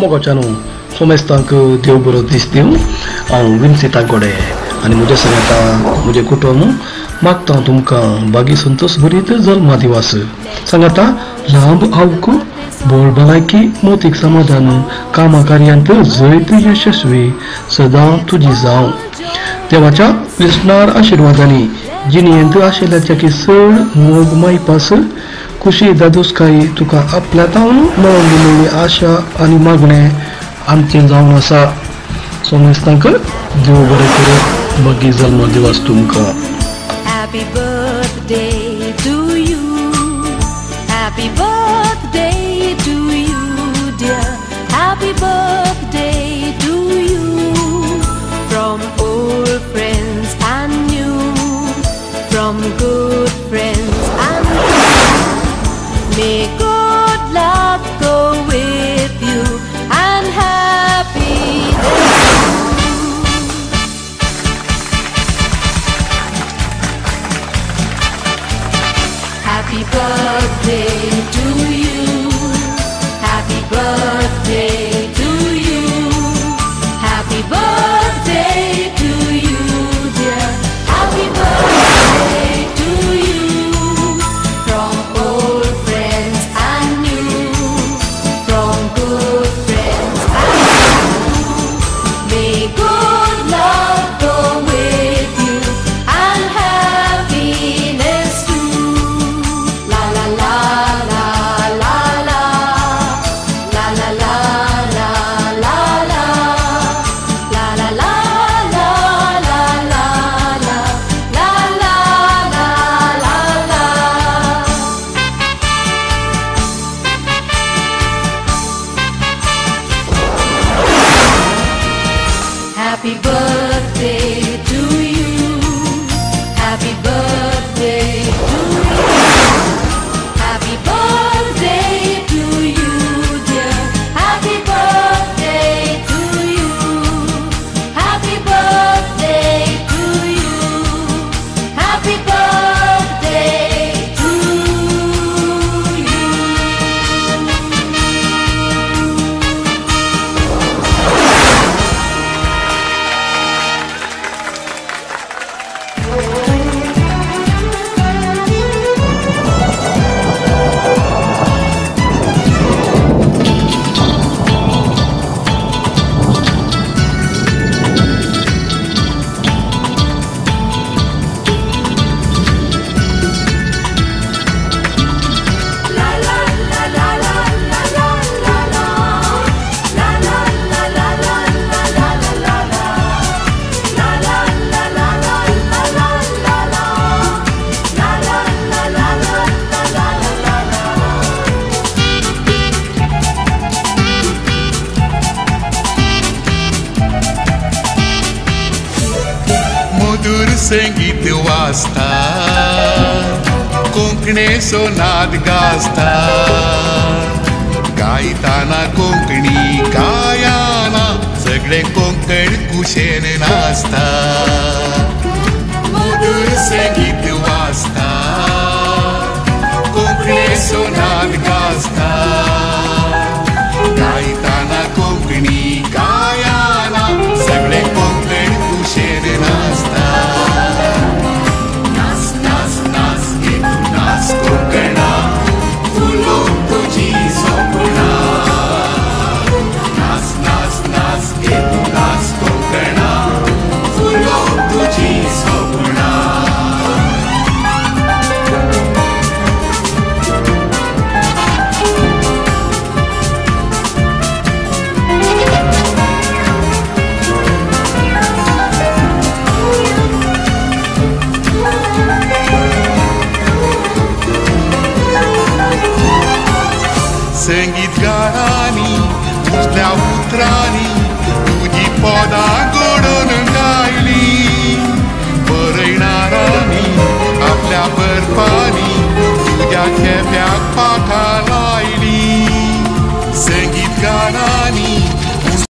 मोगाच्या न्हू सोमेस्तांक देव बरो दीस दिवं हांव विनसिता गोडे आनी म्हज्या सांगाता म्हजें कुटुंब मागता तुमकां बागी संतोश भरीत जल्मा दिवस सांगाता लांब आवक बोल भलायकी मोतीक समाधान कामा कार्यांत जैत यशस्वी सदां तुजी जावं देवाच्या विस्नार आशिर्वादांनी जिणेंत आशिल्ल्याच्या चड मोग मायपास खुशी दादोसकाई तुका आपल्यातावन मेळोन दिलेली आशा आनी मागणें आमचें जावन आसा सोमेस्तांक देव बरें करूं बागी जल्मा दिवस तुमकां. Happy birthday to you. Happy birthday to you, dear. Happy birthday to you. From old friends and new, from good friends and new. May good luck go with you and happiness. Happy birthday to you. Happy birthday to you. Happy birthday to you, dear. Happy birthday to you. From old friends and new, from good friends and new. May good luck go with you and happiness too. La la la la la la. La la la la la la. La la la la la la la. La la la la la. Happy birthday to you. Happy birthday to you. Happy birthday to you, dear. Happy birthday to you. Happy birthday to you. Happy birthday to you. मधुर संगीत वाजता कोंकणी सोनाद गाजता गायताना कोंकणी गायाना सगळे कोंकण कुशेन नाचता मधुर संगीत वाजता कोंकणी सोनाद गाजता